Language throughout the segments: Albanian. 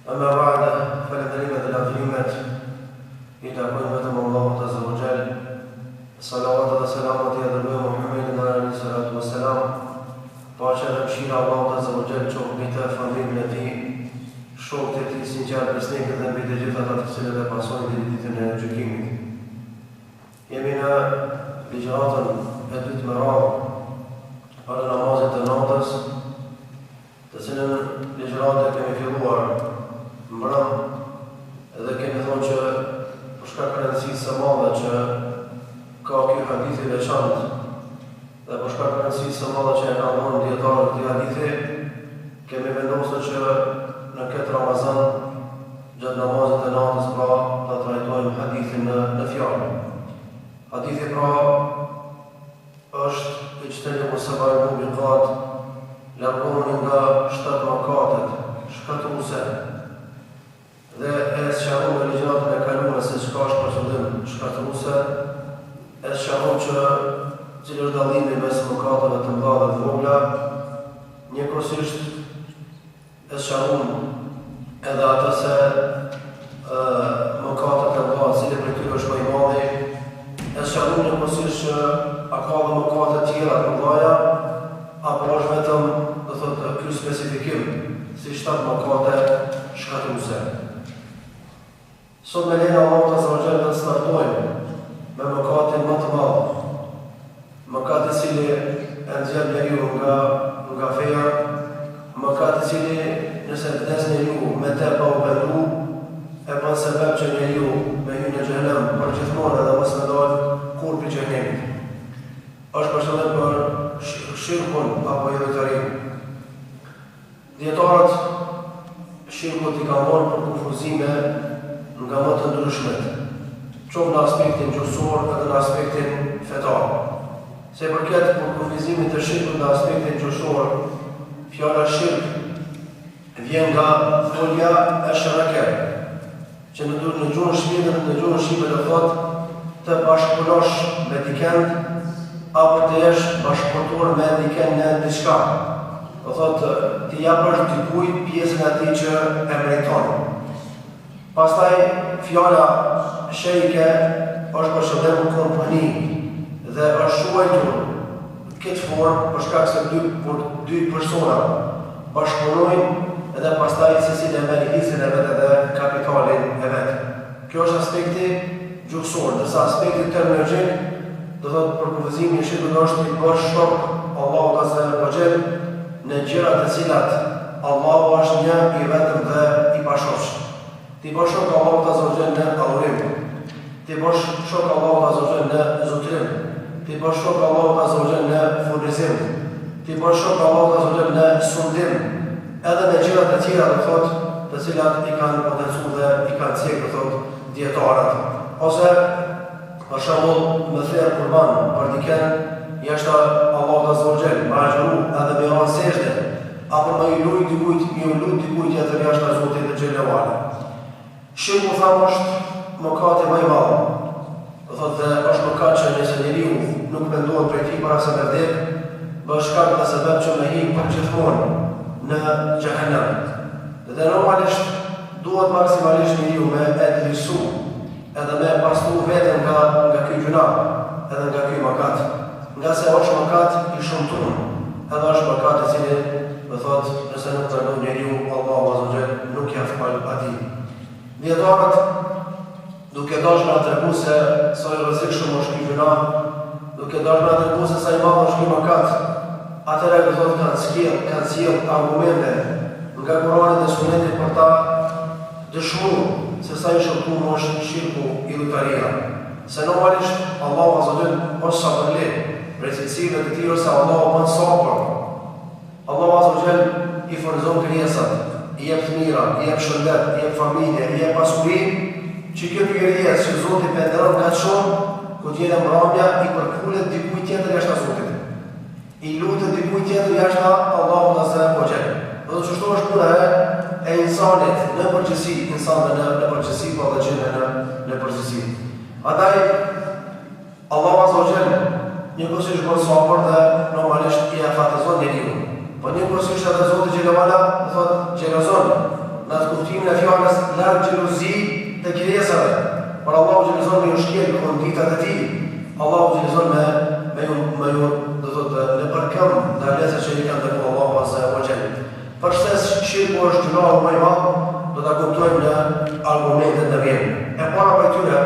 Amma ba'da, falenderimet dhe lavdërimet I takojnë vetëm Allahut Azza wa Jall. Salavat dhe selamat I dërgojmë Muhammedin alayhi salatu wassalam. Paqja dhe mëshira Allahut Azza wa Jall qoftë mbi të, familjen e tij, shokët e tij sinqert besnikët dhe mbi të gjithë ata të cilët e pasojnë deri ditën e gjykimit. Jemi në ligjëratën e dytë me radhë për namazit të natës, të cilën ligjëratë kemi filluar mbrëm, edhe kemi thonë që për shkak të rëndësisë së madhe që ka ky hadith I veçantë dhe për shkak të rëndësisë së madhe që e kanë dhënë dietarët këtij hadithi, kemi vendosur që në këtë Ramazan gjatë namazit të natës pra ta trajtojmë hadithin në fjalë. Hadithi pra është ijtanibu sab'al mubiqat, largoni nga 7 mëkatet shkatruese. Dhe e sqaron në ligjëratën e kaluar se çka është për qëllim shkatruese, e sqaron që cili është dallimi mes mëkateve të mëdha dhe të vogla, njëkohësisht e sqaron edhe atë se mëkatet e mëdha, cili prej tyre është më I madhi, e sqaron njëkohësisht që a ka dhe mëkate tjera të mëdha, apo është vetëm, do thotë, ky specifikim si 7 mëkate shkatruese. Sot me lejnë Allahut Azza wa Jall të startojmë me mëkatin më të madh, mëkati I cili e nxjerr njeriu nga feja, mëkati I cili nëse vdes njeriu me të pa u pendu, e bën sebeb që njeriu me hyrje në xhenem përgjithmonë edhe mos me dalë kur për xhenemit. Është për shembull për shirkun apo idhëtarinë. Dietarët shirkut I kanë marrë për kufuzime nga më të ndryshmet, qoftë në aspektin gjuhësor edhe në aspektin fetar. Se përket për kufizimit të shirkut në aspektin gjuhësor, fjala shirk vjen nga folja e sharake, që në gjuhën shqipe do thotë të bashkëpunosh me dikend apo të jesh bashkëpunëtor me dikend në diçka. Do thotë të japësh dikujt pjesën e atij që e meriton. Pastaj fjala shejke është për shëndet kompani dhe është shuajtur këtë formë për shkak se dy persona bashkëpunojnë edhe pastaj secili e merr hisën e vet edhe kapitalin e vet. Kjo është aspekti gjuhësor, ndërsa aspekti terminologjik do thotë për kufizimin e shirkut është I bësh shok Allahut Azza wa Jall në gjëra të cilat Allahu është një I vetëm dhe I pashosh. Ti bësh shok Allahut Azza wa Jall në adhurim. Ti bësh shok Allahut Azza wa Jall në zotrim. Ti bësh shok Allahut Azza wa Jall në furnizim. Ti bësh shok Allahut Azza wa Jall në sundim. Edhe në gjëra të tjera do thotë, të cilat I kanë potencuar dhe I kanë cekë do thotë dietarët. Ose për shembull me thërr kurban për dikën jashtë Allahut Azza wa Jall, me agjëru edhe me ran sejdë, apo me I lut dikujt tjetër jashtë Zotit të xhelaluar. Shirku thamë është mëkati më I madh. Do thotë është mëkat që nëse njeriu nuk mendohet prej tij para se me vdek, bëhet shkak dhe sebeb që me hik përgjithmonë në xhehenem. Dhe normalisht duhet maksimalisht njeriu me edlisu edhe me pastru veten nga ky gjuna, edhe nga ky mëkat. Nga se është mëkat I shumtuar, edhe është mëkat I cili do thotë nëse nuk trajton njeriu Allahu Azza wa Jall nuk ia fal atij. Dietarët duke dashur na tregu se sa I rrezikshëm është ky gjuna, duke dashur na tregu se sa I madh është ky mëkat, atëherë do thotë kanë sjell argumente nga Kurani dhe Suneti për ta dëshmuar se sa I shëmtuar është shirku idhëtaria. Se normalisht Allahu Azza wa Jall është sabërli, prej cilësive të tij se Allahu bën sabër. Allahu Azza wa Jall I furnizon krijesat, I jep të mira, I jep shëndet, I jep familje, I jep pasuri, që kjo krijesë që Zoti penderon nga shumë, ku t'jene mbrëmja I përkullet dikujt tjetër jashtë Zotit. I lutet dikujt tjetër jashtë Allahut Azza wa Jall. Do të çështo është puna e insanit në përgjithësi, insanëve në përgjithësi, po edhe gjinëve në përgjithësi. Andaj Allahu Azza wa Jall njëkohësisht bën sabër dhe normalisht I afatizon njeriu. Po njëkohësisht edhe Zoti xhelaluala thotë xhelozon në të kuptimin e fjalës larg xhelozi të krijesave, por Allahu xhelozon me ushqim konditat e tij. Allahu xhelozon me ju do të thotë në përkëm ndalesa që i kanë dhënë Allahu azza wa jalla. Përses shirku është gjunohu më i madh, do ta kuptojmë në argumentet në vjen. E para për tyre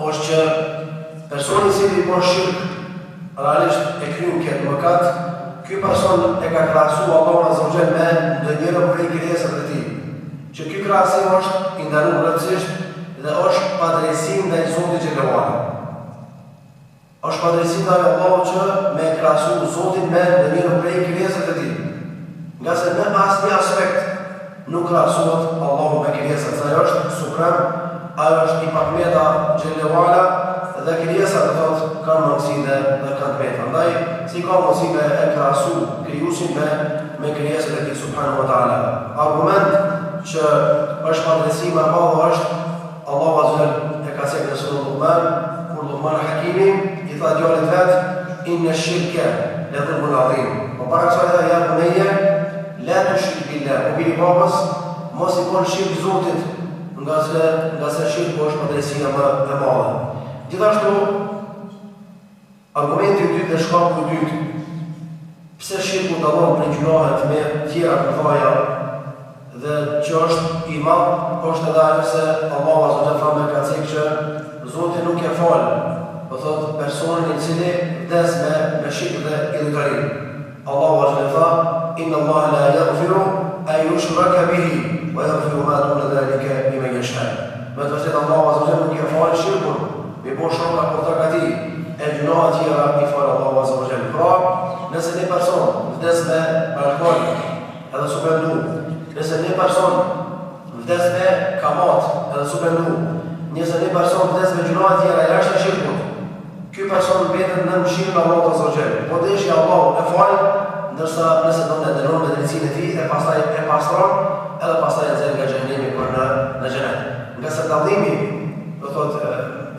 është që personi i cili bën shirk realisht e kryen këtë mëkat, ky person e ka krahasuar Allahun azza wa jalla me ndonjërin prej krijesave të tij. Që ky krahasim është i ndaluar rrethsisht dhe është padrejësi ndaj Zotit xhelalu. Është padrejësi ndaj Allahut që me krahasu Zotin me ndonjërin prej krijesave të tij. Nga se në asnjë aspekt nuk krahasohet Allahu me krijesat. Ai është suprem, ai është i pakmeta xhelalu dhe krijesat do të kanë mundësi dhe kanë vetë. Andaj si ka mundësi me e krahasu krijuesin me krijesat e tij subhanahu wa taala. Argument që është padrejësi më e madhe është Allahu azza wa jalla e ka thënë në surën Luqman, kur Luqman Hakimi i tha djalit vet, inna ash-shirka la dhulmun adhim. Po para kësaj ja bunayya la tushrik billah, u bini babës mos i bën shirk Zotit, nga se shirku është padrejësia më e madhe. Gjithashtu argumenti i dytë dhe shkaku i dytë pse shirku dallon prej gjunohet me tjera të mëdha dhe që është i madh është edhe ajo se Allahu azza wa jalla ka thënë që Zoti nuk e fal, do thotë personin i cili vdes me shirk dhe idhëtari. Allahu azza wa jalla inna Allaha la yaghfiru an yushraka bihi wa yaghfiru ma duna dhalika liman yasha. Me të vërtetë Allahu azza wa jalla nuk e fal shirkun, me po shumë raportar ka ti e gjënoha tjera i falë Allahu azza wa jalla. Pra, nëse një person vdes me alkohol edhe su pendu, nëse një person vdes me kamat edhe su pendu, nëse një person vdes me gjënoha tjera e jashtë shirkut, ky person mbetet në mëshirën e Allahut azza wa jalla. Po deshi Allahu e falë, ndërsa nëse do të dënon me drejtsinë e tij e pastaj e pastron, edhe pastaj e nxjerr nga xhenemi për në xhenet. Nga se dallimi, do thotë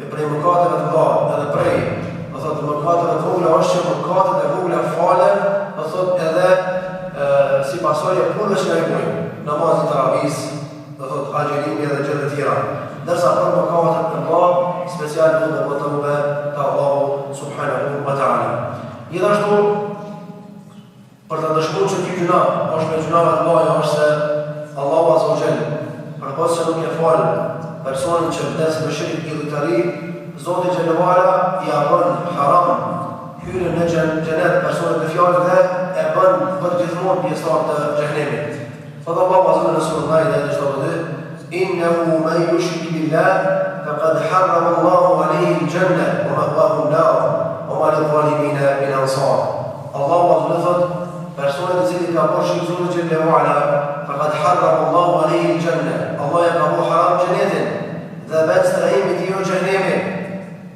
prej mëkateve të mëdha edhe prej, do thotë mëkateve të vogla është që mëkatet e vogla falen, do thotë edhe si pasojë punëve që ai bën, namazi tarawis, do thotë agjerimi edhe gjëra të tjera. Ndërsa për mëkatet të mëdha, special duhet të bëhet te Allahu subhanahu wa taala. Gjithashtu për të dëshmuar që ky gjuna është me gjuna të mëdha është se Allahu azza wa jalla përpos se nuk e fal personin që vdes me shirk idhëtari, Zoti xhelalu ala i bën haram hyrjen në xhenet personit të fjalës dhe e bën përgjithmonë pjesëtar të xhenemit. Thot Allahu azza wa jalla në surën Maide ayat 72, innahu man yushrik billah faqad harrama Allahu alayhi al-janna wa ma'wahu an-nar wa ma lil-zalimin min ansar. Allahu azza wa jalla personit i cili ka bërë shirk Zotit xhelalu ala faqad harrama Allahu alayhi al-janna. Allah e ka bërë haram xhenetin dhe vetë strahimit i jo xhenemi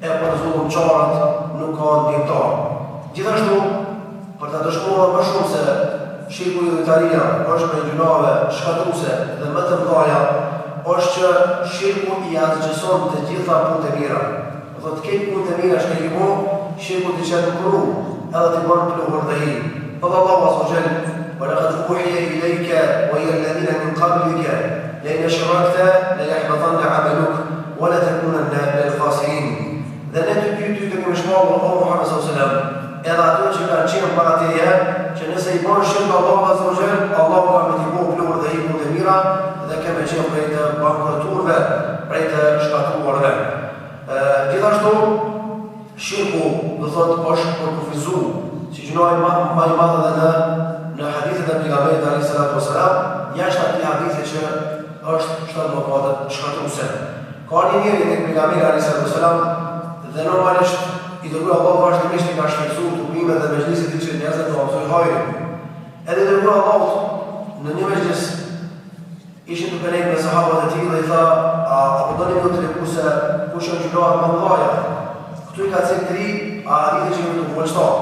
e për zullum qarët nuk ka ndihmtar. Gjithashtu, për të dëshmuar më shumë se shirku idhëtaria është prej gjunave shkatruese dhe më të mëdha, është që shirku i azgjëson të gjitha punët e mira. Do thotë këtë punët e mira që i bën, shirku t'i çet kru, edhe t'i bën pluhur dhe hi. Qala Allahu azza wa jalla: "Wa laqad uhiya ilayka wa ila alladhina min qablika لأن شركت ليحبطن عملك ولا تكونن من الخاسرين." Dhe ne të kemi shpallur o Muhammed sallallahu alaihi wasallam, edhe ato që kanë qenë para teje, që nëse i bën shirk Allahu azza wa jalla, Allahu ka më t'i bëjë pluhur dhe i punë të mira dhe kemë qenë prej të bankroturve, prej të shkatruarve. Gjithashtu shirku do thotë është për kufizu, si gjinohet më i madh edhe në hadithet e pejgamberit alayhis salatu wasalam, jashtë atij hadithi që është shtatë mëkatet shkatruese. Ka një njeri tek pejgamberi alayhis salatu wasalam dhe normalisht i dërguar Allahu vazhdimisht i ka shfrytzuar tubimet dhe mezhlisit që njerëzit do mësojnë hajrin. Edhe dërguar Allahu në një mezhlis ishin të përrejt me sahabat e tij dhe i tha: a po doni më të treku se kush është gjunohet më mëdha? Këtu i ka thënë tri hadithe që ju të vështoj.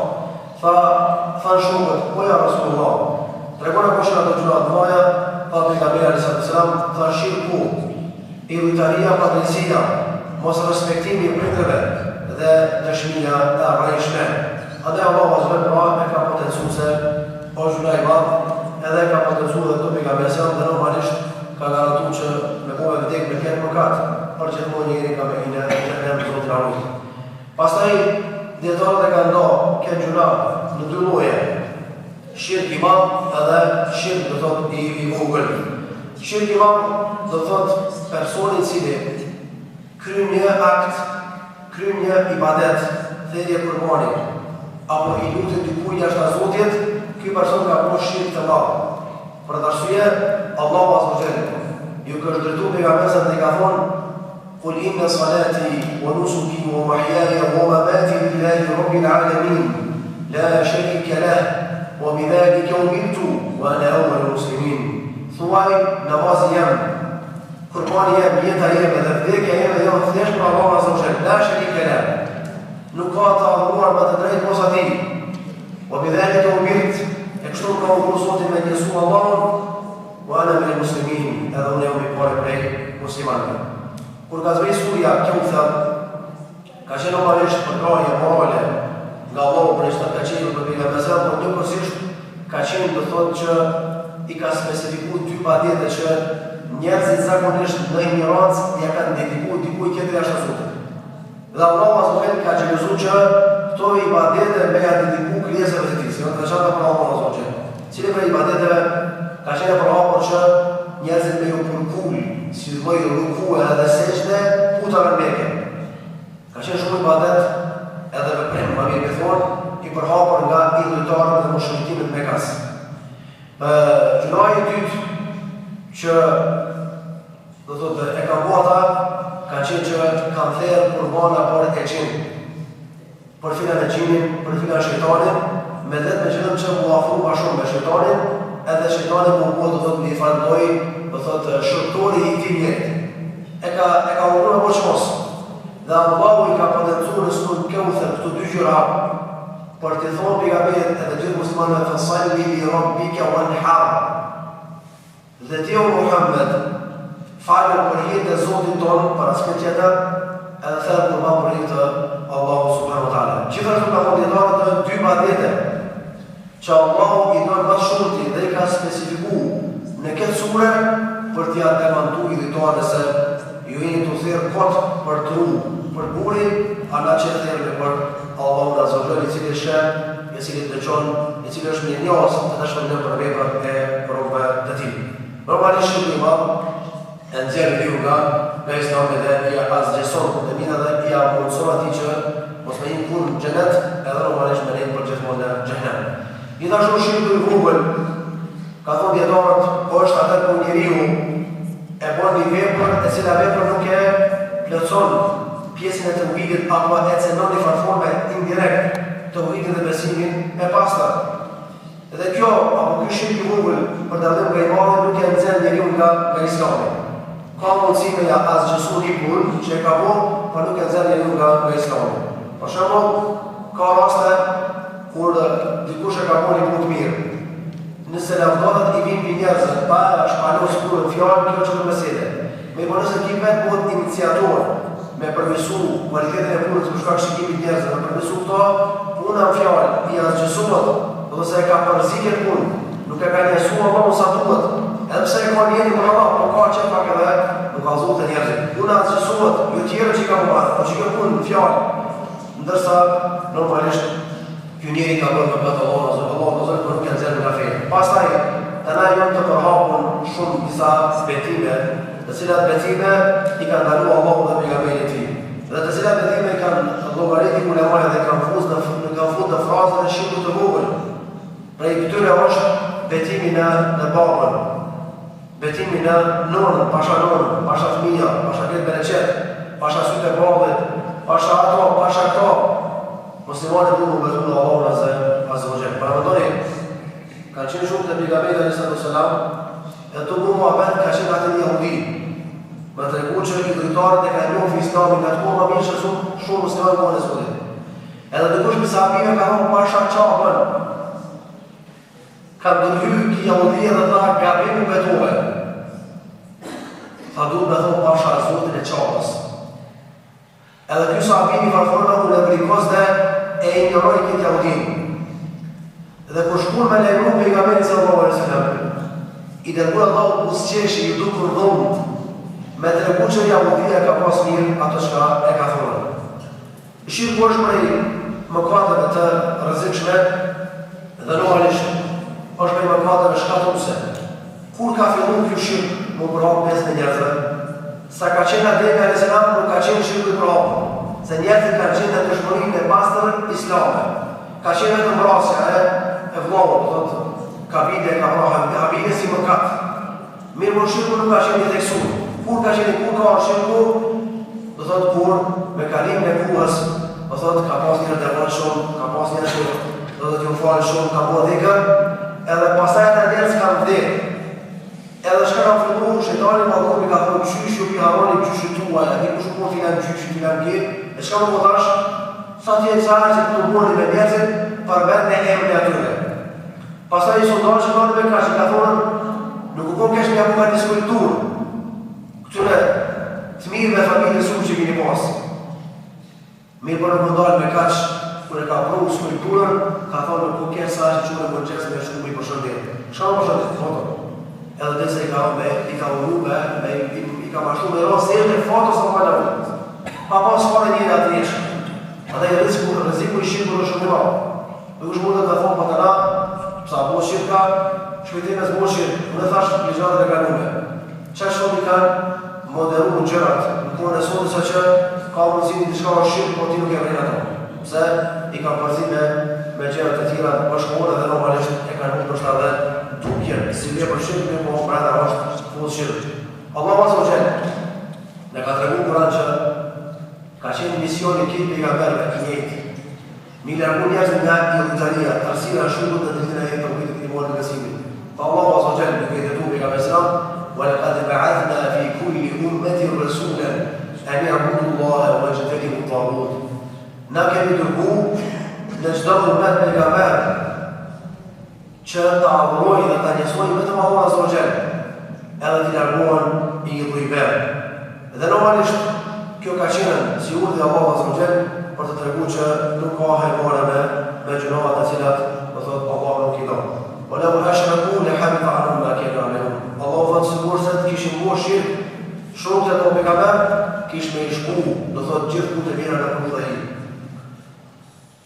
Tha shokët: po ja Rasulullah, tregona kush janë ato gjunohet më mëdha? Tha pejgamberi alayhis salam: tha shirku, idhëtaria, padrejësia, mos respektimi i prindërve dhe dëshmia e arrajshme. Andaj Allahu azza wa jalla e ka potencuar se o gjuna i madh edhe ka potencuar dhe këto pejgamberi dhe normalisht ka Shirk i madh do thot personi i cili kryen një akt, kryen një ibadet, thirrje kurbani, apo i lutet dikujt jashtë Zotit, ky person ka bërë shirk të madh. Për të arsye, Allahu azza wa jalla ju ka drejtuar pejgamberin dhe ka thonë: "Qul inna salati wa nusuki wa mahyaya wa mamati lillahi rabbil alamin, la sharika lahu wa bidhalika umirtu wa ana awwalul muslimin." Thuaj, namazi jam, kurbani jam, jeta jeme dhe vdekja jeme jo thjesht për Allahu azza wa jalla, la sharika lahu. Nuk ka të adhuruar më të drejtë posa ti. Wa bidhalika umirtu, e kështu ka urdhëruar Zoti me njësu Allahun, wa ana minal muslimin, edhe unë jam i parë prej muslimanëve. Kur ka zbrej surja kjo thot, ka qenë normalisht përkrahje morale nga Allahu për çdo ka qenë për pejgamberin, por njëkohësisht ka qenë do thotë që i ka specifikuar dy padjete që njerëzit zakonisht në ignorancë ja kanë dedikuar dikujt tjetër jashtë Zotit. Dhe Allahu azza wa jalla ka xhelozuar që këto ibadete me ja dediku krijesave të tij, jo të veçanta për Allahu azza wa jalla. Cili për ibadeteve ka qenë për hapur që njerëzit me ju përkull, si të bëjë rukue edhe sejdë, putave në Mekë. Ka qenë shumë ibadet edhe veprim, ma mirë me thonë, i përhapur nga idhujtarët dhe mushrikimit të Mekës. Gjunaji i dytë që do thotë e ka bërë ata, ka qenë që kanë thërë kurbana për e gjinë, për filan e gjinin, për filan shejtanin, me vetë me qëllim që mu afru ma shumë me shejtanin, edhe shejtani mu do thotë një farëdoj, do thotë shërtori i këtij njeri. E ka urdhëruar me bosh mos. Dhe Allahu i ka potencuar në surën Kauthar këto dy gjëra për të thonë pejgamberit edhe gjithë muslimanëve të salli li rabbika wanhar. Dhe ti o Muhammed, falë për hirë e Zotit tonë për asë këtë tjetër, edhe thërë për ma për hirë të Allahu subhanahu wa ta'ala. Gjithër të ka fondjetarët të dy badete, që Allahu i dojnë më shurti dhe i ka specifiku në këtë sure për t'ja demantu i dhejtojnë se ju jeni të thirë kotë për tru, për buri, ana që të thirë për Allahu në azogër, i cili shem, i cili të dëgjon, i cili është një njës të të shpëndëm për vepër e rogëve të ti. Normalisht shqipë një madhë, e nëzjerë një nga islami dhe i asgjeson dhe mina dhe i mundësor ati që mos me një punë në gjenet, edhe normalisht me një për gjithmonë në gjenet. I ta shumë shqipë të vogël, ka thonë djetarët, është atër për njeriu e bon një vepër, e cila vepër nuk e plëcon pjesën e të uhidit, apo e cenon një farforme indirekt të uhidit dhe besimin e pastor. Edhe kjo, apo kjo shqipë të vogël, për dallim nga imanin, nuk e nëzën njeriu nga islami. Ka mundësi me ja asgjësu një punë që e ka bon, për nuk e nëzën njeriu nga islami. Për shembull, ka raste kur dikush e ka bon një punë të mirë. Nëse lavdotat i vinë për njerëzët, pa shpalos kurën fjallë, kjo që të mesede. Me po nëse ki vetë bëhet iniciator, me përmisu kvalitetin e punës për shkak shikimit njerëzët, me përmisu këto, puna në fjallë, i asgjësuat, dhe se e ka përziket punë, nuk e ka njësu Allah sa duhet, edhe pse e ka njeni për Allah, po ka që pak edhe, nuk ka zote njerëzit. Puna asgjësuat, jo tjere që i ka përmarë, po që kjo punë në fjallë, ndërsa normalisht kjo njeri ka bërë me këtë Allah në zërë, për nuk e nëzirë nga fejnë. Pastaj, të na jonë të përhapun shumë disa betime, të cilat betime i kanë dalu Allah dhe pejgamberi ti. Dhe të cilat betime i kanë llogaritë ulemaja dhe kanë fut në frazën e shqiptu të vogël. Prej këtyre është betimi në babën, betimi në nonën, pasha fëmija, pasha këtë bereqet, pasha sytë e babët, pasha ato, pasha këto. Muslimanët du më betu në Allah azza wa jalla. Paramendoni, kanë qenë shumë të pejgamberit alayhi salam, e të mu Muhammed ka qenë atë një jahudi. Me të regu që i dhujtarët e ka njohë fi islamin, ka të kohë ma mirë që shumë muslimanë kohën e Zotit. Edhe të kush për sahabime ka thonë pasha qabën. Ka ndërhy ki jahudi edhe tha gabim u betove. Tha du me thonë pasha Zotin e qabës. Edhe kjo sahabimi farforna u lebrikos dhe e ignoroj këtë jahudin. Dhe kur shkur me lejru pejgamberin sallallahu alaihi wasallam, i dërguar Allahu busqeshi i dukur dhomët, me të regu që jahudia ka pas mirë ato që e ka thonë. Shqirë ku është prej mëkateve të rrezikshme dhe normalisht është prej mëkateve shkatuse, Kur ka fillu kjo shirk më përhapë mes në njerëzve? Sa ka qenë Ademi a.s. nuk ka qenë shirku i përhapë. Se njerëzit ka qenë në dëshmërinë e pastër islame. Ka qenë vetëm vrasja e vllavut, thotë Kabile ka vrahë Habile si mëkat. Mirë më shirku nuk ka qenë i theksuar. Kur ka shirku, do thotë kur me kalim e kuhës, do thotë ka pas njerë dërmën shumë, ka pas njerë që do thotë ju falë shumë, ka po dhikër, edhe pasaj të njerës kanë vdekë. Edhe shka ka fillu, shetani më dhëmë i ka thënë qysh ju pi haroni qysh i tua, e di kush kur filan qysh, filan kje, e shka më potash, sa tjetë sajë që të mëni me njerëzit për vend në emri atyre. Pasaj i sondajë që nërë me ka që ka thonë, nuk u kom kesh një apu një skulpturë, këture të mirë me familje shumë që kini pasë. Mirë për në mëndalë me kaqë, kër e ka provu skulpturën, ka thonë nuk u kesh sajë që qëmë e mëngjesë me shumë i përshëndetë. Shka më përshëndetë, foto? Edhe dhe se i ka uru i ka mashtu me rosë e foto sa pa në vëllë. Pa pas fare njëre atë njëshë. Ata i riziku i shqipë në shumë i malë. Nuk është mundet dhe thonë për të na, pësa po shqipë ka, shpëjtime zë bo shqipë, më dhe thashtë plizhatët e kanume. Qa shumë i kanë moderu në gjërat, në kone e sotë sa që ka mundësimi të shka o shqipë, po ti nuk e vrinë ato. Pse i ka përzime me gjërat e tira më shkore dhe normalisht e kanë mund përshta dhe tukjen, si le për shqipë, një po brenda është full shqipë. Allah Azza wa Jalla në ka të regu Kur'an që ka qenë misioni këtë pejgamberëve i njëjtë. Mi largu njerëzit nga Italia, arsira shurët dhe të e të vitit i morë në gësimit. Pa Allah Azza wa Jalla nuk e të tu pejgamberësram, وَلَقَدْ بَعَثْنَا فِي كُلِّ أُمَّةٍ رَسُولًا أَنِ اعْبُدُوا اللَّهَ وَاجْتَنِبُوا الطَّاغُوتَ. Na kemi dërgu në çdo ummet pejgamber që ta adhurojnë dhe ta njësojnë vetëm Allah Azza wa Jalla, edhe t'i largohen i dhujber. Dhe normalisht, kjo ka qenë si urdhë Allah Azza wa Jalla për të tregu që nuk ka hajmore me gjunohat të cilat do thotë Allah nuk i do. وَلَوْ أَشْرَكُوا لَحَبِطَ عَنْهُمْ مَا كَانُوا يَعْمَلُونَ. Allah thotë sigur se të kishin bërë shirk, shumë të ato pejgamber kish me i shku, do thotë gjithë punë të mira në punë dhe hi.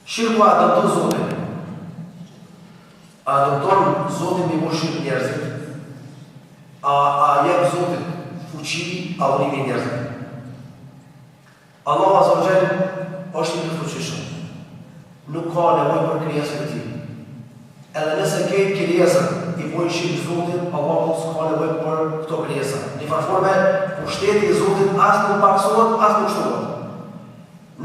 Shirku a dëmton Zotin. A dëmton Zotin me bërë shirk njerëzit. A jep Zotit fuqi adhurimi njerëzit. Allah Azza wa Jalla është i fuqishëm. Nuk ka nevojë për krijesën e tij. Edhe nëse ke krijesën i bojë shirk Zotit, Allah s'ka nevojë për këto krijesa. Në farforme, pushteti i Zotit as nuk paksohet, as nuk shtohet.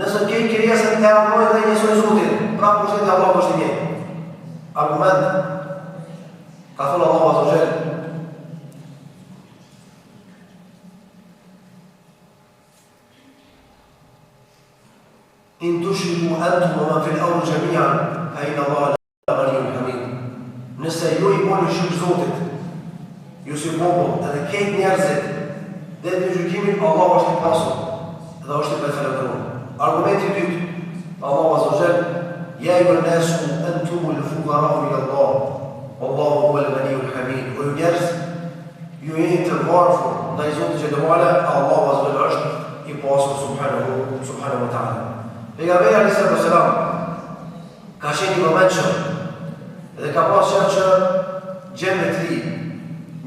Nëse ke krijesën e adhurojë dhe njësoj Zotin, pra pushteti i Allahut është i njëjtë. Argument ka thënë Allah Azza wa Jalla إن تشركوا أنتم ومن في الأرض جميعا فإن الله لغني حميد. Nëse ju i boni shirk Zotit, ju si popull, edhe këtë njerëzit, dhe në gjykimin Allah është i pasur, dhe është i përfalendëruar. Argumenti i dytë, Allah Azza wa Jalla, ya ayyuhan nasu antumul fuqara'u ila Allah, wallahu huwal ghaniyyul hamid. O ju njerëz, ju jeni të varfër ndaj Zotit që dëmale, Allah Azza wa Jalla është i pasur subhanahu wa ta'ala. Pejgamberi alayhi salam ka qenë i vëmendshëm dhe ka pas qenë që gjenë të ri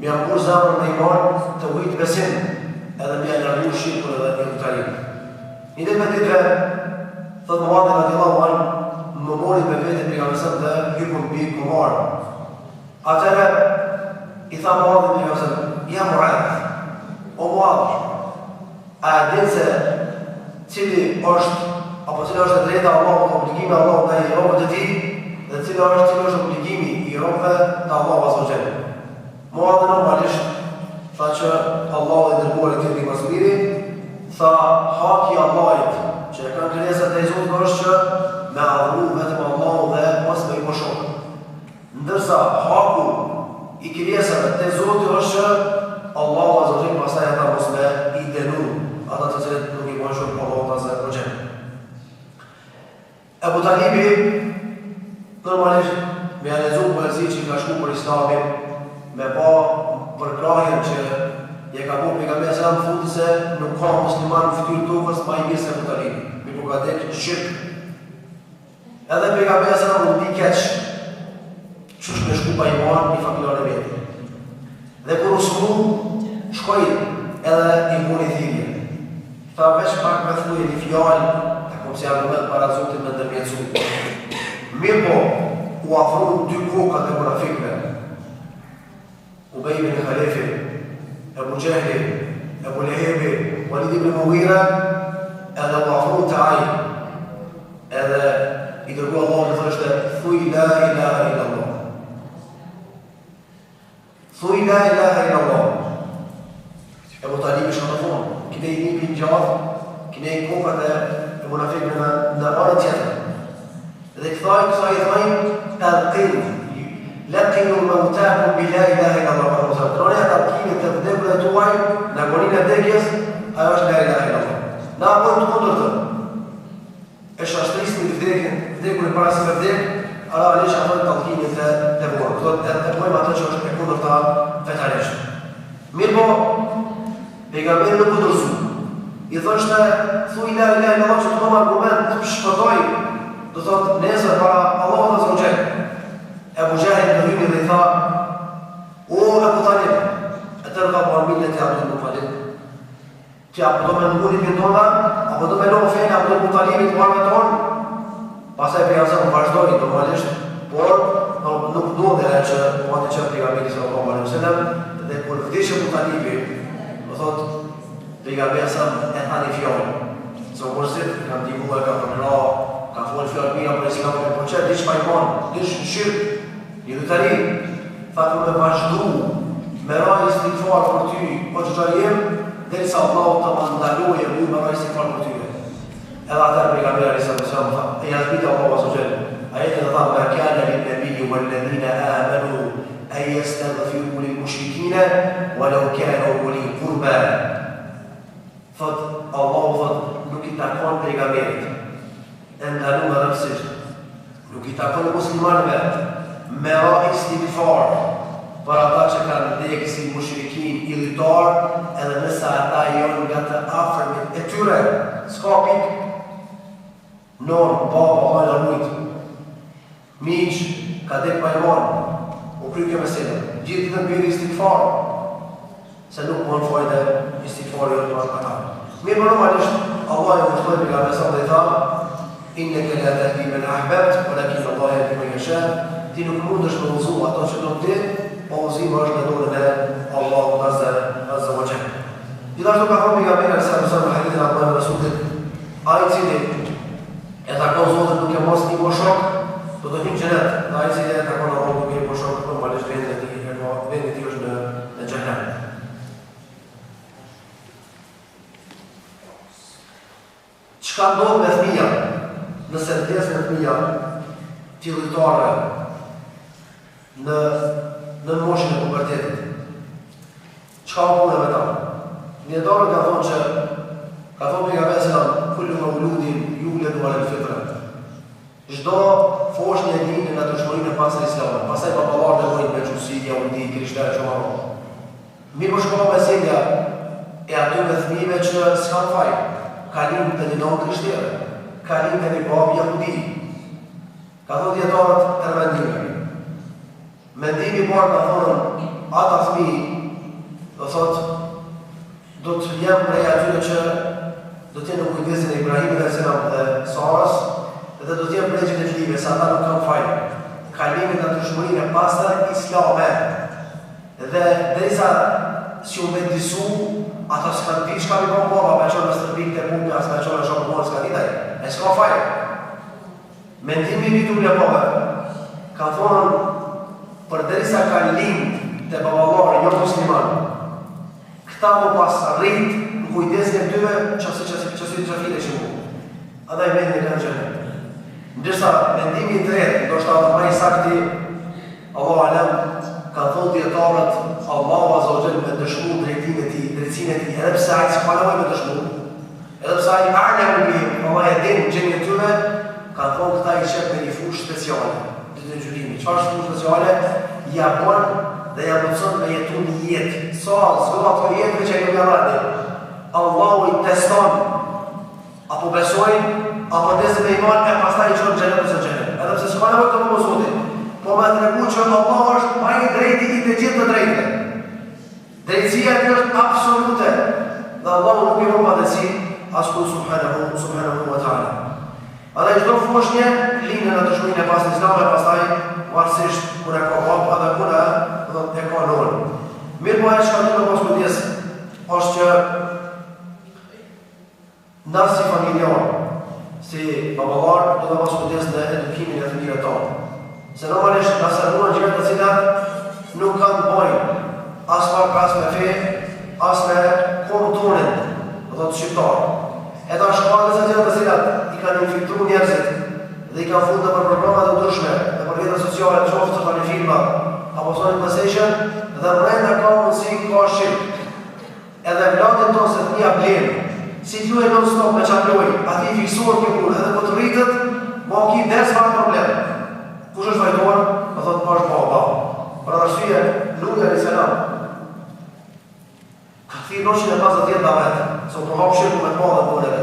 mi ambur zamën në iman të ujtë besim edhe mi alargu shirkun edhe një utarim. Një dhe me ditve thëtë Muadhin radhiyallahu anhu më mori me vete pejgamberin dhe hypën mbi kumar. Atëherë i tha Muadhin pejgamberit, ja Muadh, o Muadh, a din se cili është apo cila është e drejta Allahut, obligimi Allahut ndaj robëve të tij, dhe cila është obligimi i robëve të Allahut Azza wa Jalla. Muadh normalisht tha që Allahu i dërguar i tij i pasmiri, tha haki i Allahut që e kanë krijesat e Zotit është që me adhuru vetëm Allahun dhe mos me i poshon. Ndërsa haku i krijesave të Zotit është që Allahu Azza wa Jalla pastaj ata mos me i dënu ata të cilët nuk i bojnë shumë Allahut Azza wa Jalla. Ebu Talibi, normalisht, me alezu poezi që i ka shku për Islamin, me pa përkrahjen që je ka bu pejgamberi selam futi se nuk ka musliman në fytyrë tokës pa i mirë se Ebu Talibi, mi po ka tek shirk. Edhe pejgamberi selam nuk di keq, qësh me shku pa iman një familjar e veti. Dhe kur u smu, shkoj edhe i buni thirrje. Tha veç pak me thuje një fjallë, ta kom si argument para Zotit me ndërmjetësu. Mirë po, u afru dy kokat e munafikëve. Ubej ibn Khalefi, Ebu Gjehli, Ebu Lehebi, Walid ibn Mughira, edhe u afru të ajë. Edhe i dërgu Allah në thërështë, thuj la ilaha illa Allah. Thuj la ilaha illa Allah. Ebu Talibi shkëtëfonë, kine i një për gjatë, kine i kokat e munafikëve në arë tjetër. Dhe kësaj i thajnë, talqin, laqinu mautakum bi la ilaha illa Allah. Kërënja talqinit të vdekën e tuaj, në agonin e vdekjes, ajo është la ilaha illa Allah. Na apojnë të kundër të. E shashtrismi të vdekën e para se me vdekë, ala alisht apojnë talqinit të vorë. Këto e pojmë atë që është e kundër ta fetarisht. Mirë po, pejgamberi nuk kundërzu. I thështë, thuj la ilaha illa Allah që të kom argument të shpëtoj, do thotë nesër para Allah të zërgjek. Ebu Gjahil në hymi dhe i tha, o Ebu Talib, e tërga po armine të Abdul Muttalib. Që apo do me nëmuri për tona, apo do me lo fejnë Abdul Muttalibit të marme tonë, pasaj për jasëm vazhdojnë normalisht, por nuk do dhe që po atë që pejgamberi sallallahu alaihi wasallam, dhe kur vdishë Ebu Talibi, do thotë, pejgamberi sa e tani fjallë. Se o mërzit, kam divu e ka përkra, ka folë fjallë mira për islamin, po që dish pajmonë, dish në shirkë, një dhëtari, tha ku me vazhdu, me raj istikfar për ty, o që gjajem, dhe sa Allah të më ndaluje, mu me raj istikfar për ty. Edhe atër pejgamberi alaihi wasallam, e jazbita Allah wa së gjelë, ajetin dhe tha, ma kane lin nebiju, wal ledhina amanu, e jestadfiru lil mushrikina, walau kanu uli kurba. Thot, Allah thot, nuk i takon pejgamberit, e ndalu me rëpsisht, nuk i takon muslimanve, me ra istikfar për ata që kanë vdekë si mushrikin idhitar, edhe nësa ata janë nga të afërmit e tyre, s'ka pik, non, baba, hajna mujtë, miq, ka dek pajman, u kryke me sile, gjithë të mbiri istikfar, se nuk më në fajde istikfar jo të marrë ata. Mirë më normalisht, Allah e mështoj për nga mesam dhe i tha, inneke la tahdi men ahbabt, walakin Allah yahdi man yasha. Ti nuk mundesh me udhëzu ato që do ti, po udhëzimi është në dorën e Allahut azza wa jalla. Gjithashtu ka thënë pejgamberi sa në hadithin e Abdullah Rasulit, ai i cili e takon Zotin duke mos i boshok, do të hyjë në xhenet. Ai i cili e takon Allahun duke i boshok, normalisht vendi i tij është në xhenem. Çka ndodh me fëmija, nëse vdes me fëmija tillitare në moshën e pubertetit? Çka u punë me ta? Dietarët ka thonë pejgamberi sallallahu kullu mauludin yuledu ala al-fitra. Çdo foshnjë e dinë nga dëshmorinë e pasër islamit, pastaj baballarët nevojnë me çusia, undi, krishterë që marrë. Mirë po shkova me selja e atyre fëmijëve që s'kan faj, kalim të një nonë krishterë, kalim të një babë jahudi. Ka thonë dietarët të mendime. Mendimi parë ka thonë, ata fëmijë, do thotë, do të jenë prej atyre që do të jenë në kujdesin e Ibrahimit dhe Sarës, dhe do të jenë prej xhenetlive, sa ata nuk kanë faj. Kalimin në dëshmorinë e pasër islame. Dhe derisa si u vendisu, ata s'kan ditë çka mi bën baba, me qenë në stërpik të punë, as me qenë në shokë morë, s'ka ditaj, e s'ka faj. Mendimi i vitur e baba, ka thonë, për derisa ka lind të baballarë, jo musliman, këta mu pas rrit, në kujdesin e tyve, qësi që mu. Ada i vendin e kanë qenë. Ndërsa, mendimi i tretë, do shta të maj sakti, Allah alem, ka thonë djetarët, Allah azogjen me dëshmu drejtësin e ti, edhe pse ajtë si panoj me dëshmu, edhe pse ajtë arne më bihim, Allah e din gjenjë të tyve, ka thonë këta i qep me një fush speciale, ditë në gjurimi. Qfar është fush speciale? Ja bon dhe ja mëtëson me jetu një jetë. Sa, zgëva të jetëve që e në gjarati. Allahu i teston, apo besojnë, apo desë me iman, e pastaj i qonë gjenet ose gjenet. Edhe pse s'ka nevojë të më mësutin, po me të regu që Allah është ma i drejti i të gjithë të drejtë. Drejtësia është absolute dhe Allahu nuk i bën padrejti askuj subhanahu wa ta'ala. Edhe çdo foshnje linë në të shkruajnë pas Islamit, pastaj varësisht kur e ka papa dhe kur e ka nën. Mirë po ajo që do mos kujdes është që na si familjar, si baballar, do të mos kujdes në edukimin e fëmijëve tonë. Se normalisht na servojnë gjëra të cilat nuk kanë bojë as me fe, as me komutonin, do të shqiptarë. Edhe shkollët e gjëra të cilat i kanë infiltruar njerëzit dhe i kanë fundur për programa të ndryshme, për rrjetet sociale, qoftë tani filma apo sonë PlayStation, dhe brenda ka mundësi ka shqip. Edhe vladin tonë se të një blen, si t'luaj non stop me qatë loj, ati i fiksuar kjo punë, edhe për të rritët, ma ki des ma problem. Kush është vajtuar? Më thotë pa është baba. Për arsye, Lutë alayhis salam ka thirrë 950 vjet davet, se u prohap shirku me pa dhe punëve.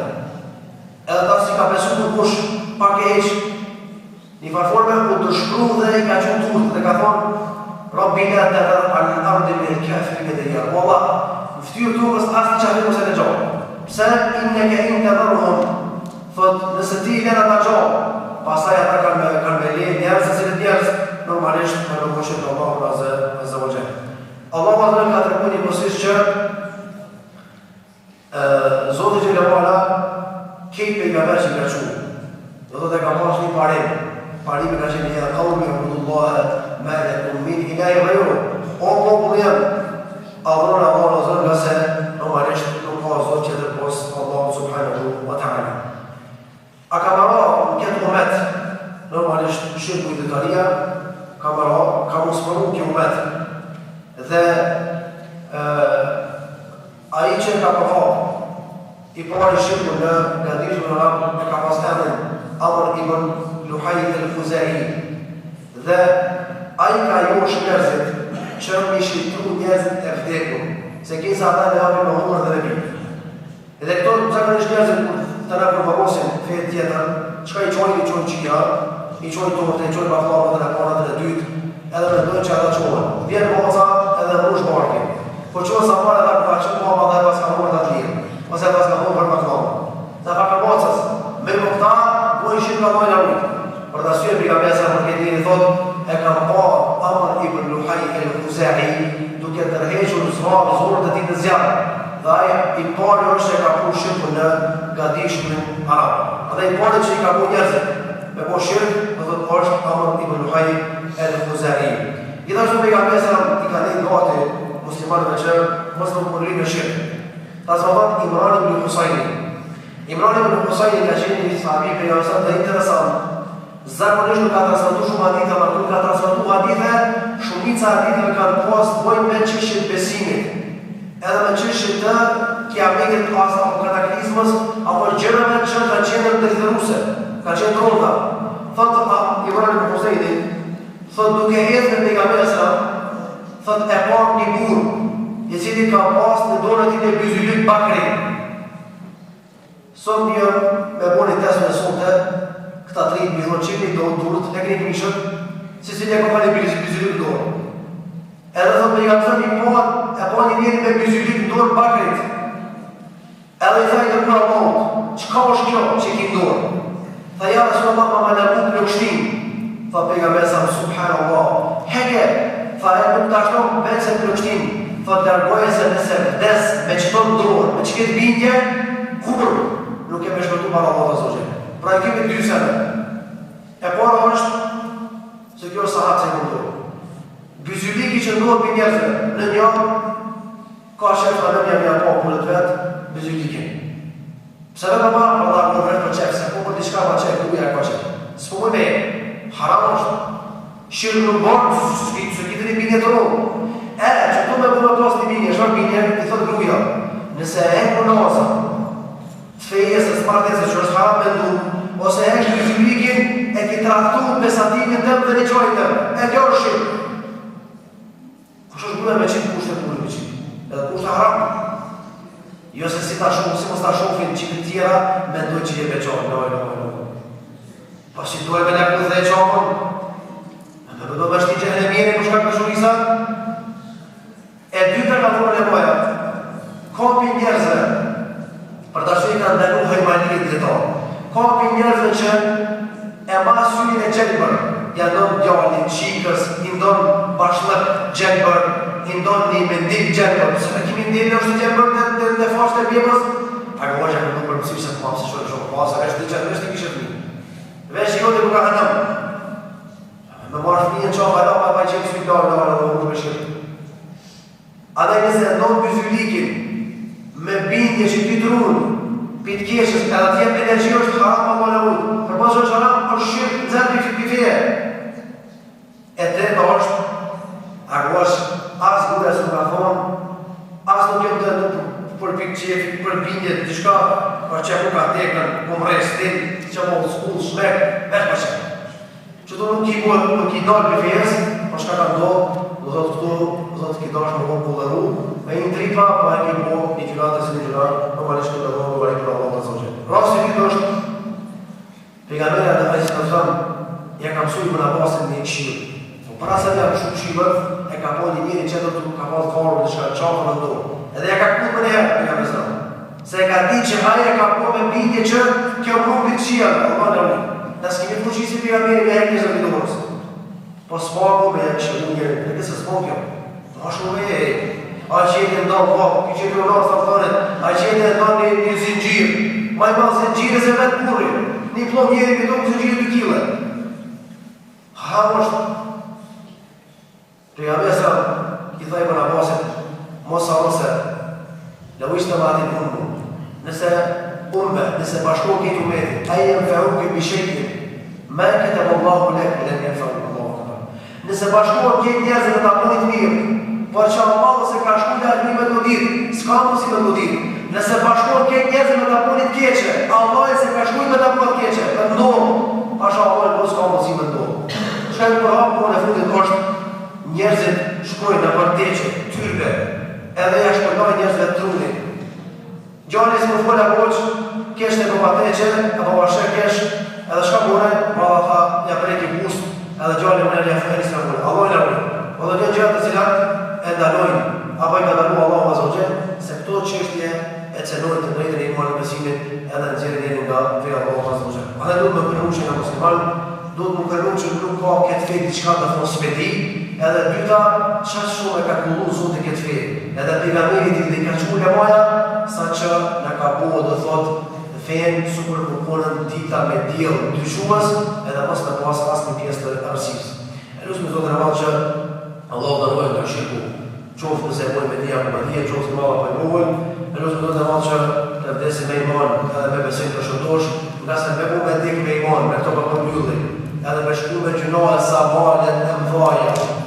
Edhe ta si ka besu në kush pak e heq, një farforme u të shpru dhe i ka qënë turët dhe ka thonë Rabbi la tadhar al-ardi min al-kafirin diyar. Wallah, në ftyrë turës as një qafir mos e lexoj. Pse innaka in tadharhum, thot nëse ti lëna ta gjallë, pastaj ata kanë me lejë njerëz se njerëz normalisht kanë nevojë të Allahu azza wa jalla. Allahu azza ka treguar një posisht që Zoti Gjellewala kejt pejgamber që ka qu. Do të ka pas një parime ka qenë ja qaumi ibudullaha ma lakum min ilahin ghayruhu. O popull jam, adhuroni Allahun azza wa jalla, normalisht nuk ka zot tjetër pos Allahu subhanahu wa ta'ala. A ka marrë në këtë umet, normalisht shirku i detaria, ka musmëru kjo umet. Dhe ai që ka përhap, i pari shirku në gadishën në rabë, e ka pas emrin Amr ibn Luhaj al-Khuzai. Dhe ai ka josh njerëzit që mi shqitru njerëzit e vdekur, se kinë sa ata në hapin me humër dhe me bim. Edhe këto zakonisht njerëzit të në përvarosin fejt tjetër, qka i qojnë qia, i qojnë torte, i qojnë baklava dhe në panat dhe dytë, edhe me dojnë që ata qojnë. Vjenë moca edhe mrush barkin. Po qojnë sa pare dhe ka qënë mama dhe pas ka humër të atlirë, ose pas ka humër baklava. Dhe pa ka mocës, me më këta, po i shqip ka dojnë a ujtë. Për të asyre pejgamberi për këtë njëri thot, e kam pa Amr ibn Luhaj al-Khuzai duke tërhequr zorët e tij të zjarë. Dhe aja i pari është e ka pu shirku në gadishmën arabë. Dhe i pari që i ka pu njerëzit me po shirkë, dhe thot është Amr ibn Luhaj al-Khuzai. Gjithashtu pejgamberi i ka dhënë gati muslimanëve që mos të punojnë në shirkë. Ta zbavat Imran ibn Husaini. Imran ibn Husaini ka qenë një sahabi pejgamberi dhe interesant. Zakonisht nuk ka transmetuar shumë hadithe, por nuk ka transmetuar hadithe, shumica haditheve kanë pas bojnë me çështjet besimit. Edhe me çështjet të kiametit apo kataklizmës, apo gjërave që kanë qenë ndërthuese, ka qenë rronda. Thotë Imran ibn Husaini, thotë duke ecë me pejgamberin, thotë e pa një burr, i cili ka pas në dorën e tij Byzylik Bakri. Sot një me boni test me sonte, këta të rritë mizron qipni, do durët, e këni këmishët, si një ka fali Byzylik në dorë. Edhe thot me i ka të thot e po një njëri me Byzylik në dorë Bakrit. Edhe i thaj të kura mund, qka është kjo që i ki në dorë? Tha ja Rasulullah ma lëku të lëkshtin. Tha pejgamberi sa subhanallah, heke, tha e nuk të ashton vetë se të lëkshtin. Tha të largoje se nëse vdes me qëto në dorë, me që këtë bindje, kur nuk e me shpërtu para Allah të zogje. Pra i kemi 2 sene. E para është se kjo është sahat se i mundur. Byzyliki që ndohet për njerëzve në një, ka shefra në një pa punët vetë, Byzylikin. Pse vetë ma, Allah më vretë për qefë, se po për diçka ma qefë, duja e ka qefë. Së po me, haram është. Shirë në bërë, së kitë një binje të rohë. Që tu me bërë pas një binje, shërë binje, i thotë gruja. Nëse e për naza, fejes e smartese që është haram me ndu, ose e këtë Byzylikin e ki traktu besatimin tëmë dhe një qojnë tëmë, e kjo është shirë. Kush është bërë me qitë kushtë e kushtë me qitë, edhe kushtë haram. Jo se si ta shumë, si mos ta shofin qitë tjera, me ndoj që je beqonë, pas që duhe me një këtë dhe e qopën, me përdo me shti që e mjeri për shkak me shurisa, e dyta ka thonë e moja, kapi njerëzve, për të ashtu i ka ndalu hajmalit dhe to, kapi njerëzve që e ma syrin e gjelbër, ja ndonë djallin, qikës, i ndonë bashllëk gjelbër, i ndonë një mendik gjelbër, se në kimi ndiri është gjelbër dhe fashtë e bjebës, a ka vajja këtë për mësimi se të mamë se shumë pasë, është të qëtë, është të kishë fëmi. Vesh i kote ka hënëm, me marë fëmijën qa ka lapa, pa i qenë sviklari, dhe unë me shirë. A da i nëse ndonë bëzylikin, me bindje që ty të runë, pitë keshës, edhe të jetë energi është haram pa më në ujë, për pasë është haram për shirë në zërë për feje. E treta është, ako është asë gure së nga thonë, asë nuk jem të nuk për pikë qefi, për bindje të tishka, për që ku ka tekën, më mrejë stin, që më skullë, shmek, vesh për që. Që të nuk i dalë për fejës, për shka ka ndohë, do të këtu, do të këtë është më më kulleru, me një tripa, pa e një po, një gjuratë e si një gjuratë, në marisht këtë dhe në varik për Allah të zogjë. Rasti këtë është, pejgamberi dhe Ajsi të thëmë, ja ka mësuj më në basin një këshirë. Për asë ja më shumë këshirë, e ka po një njëri që të ka po të farë dhe shka qafë në ndohë. Edhe ja ka këtë më njëherë, pejgamberi së se e ka di që haja ka po me bindje që kjo më në këshirë, Allah në ujë. Në s'kemi fuqisi pejgamberi me hekë njëzë në dorës. Po s'paku me këshirë njëri, e kësë s'pakjo. Ma shumë e, a qëtë e ndonë vakë, ki qëtë e ndonë të thënët, a qëtë e ndonë një zingjirë, ma i ma zingjirë se vetë burri, një plom njeri me tonë zingjirë 2 kile. Ha, është. Pejgamberi i thaj për Abbasit, mos arose, le u ishte ma atin unë, nëse umbe, nëse bashko këtë umeti, a i e më feru këtë bishekit, me këtë e Allahu lekë, le një feru Allahu. Nëse bashkohën këtë njerëzë dhe ta punit mirë, por që Allah se ka shku dhe një me të dirë, s'ka mësi me të dirë. Nëse bashkohën këtë njerëzë me ta punit keqe, Allah se ka shku me ta punit keqe, me ndohë, pasha Allah po s'ka mësi me ndohë. Shkajnë për hapë për në fundit është, njerëzit shkojnë në vërteqe, tyrbe, edhe ja shkojnoj njerëzve të trunit. Gjani si më folë e poqë, keshte për pateqe, apo bashkë kesh, edhe shka mune, ma dhe tha, ja preki bust, edhe gjallë më nërja fëheri së në Allah i nërë. O dhe një gjallë të cilat e dalojnë, apo i ka dalu Allah më zogjen, se këto qështje e cenojnë të drejtën e imanë besimit edhe në zirë njërin nga feja Allah më zogjen. A dhe duhet më kërnu që nga musliman, duhet më kërnu që nuk ka këtë fejt i qka të thonë smeti, edhe dyta qatë shumë e ka kullu zote këtë fejt. Edhe pejgamberit i ka qullë maja, sa që në ka bohë dhe thotë fejnë super përpunën dita me djelë dyshuas edhe mos në pas asë një pjesë të arsisë. E lusë me zotë në malë që Allah dhe rojnë të shirku, qoftë nëse e mojnë me dhja për me dhja, qoftë në mala për e mojnë, e lusë me zotë në malë që të vdesi me iman edhe me besin të shëndosh, nga se me mu me dik me iman, me këto për përmjulli, edhe me shku me gjunale sa malet e mdhaja,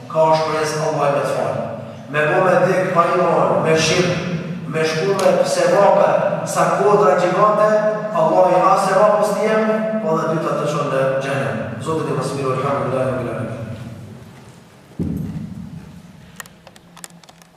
ka shpres Allah me të falë. Me mu me dik pa iman, me shirk, me shkume sevape sa kodra gjigante, Allah i ha sevapës t'jem, po dhe dyta të qonë në gjenem. Zotit i mësë miru, alhamdulillah,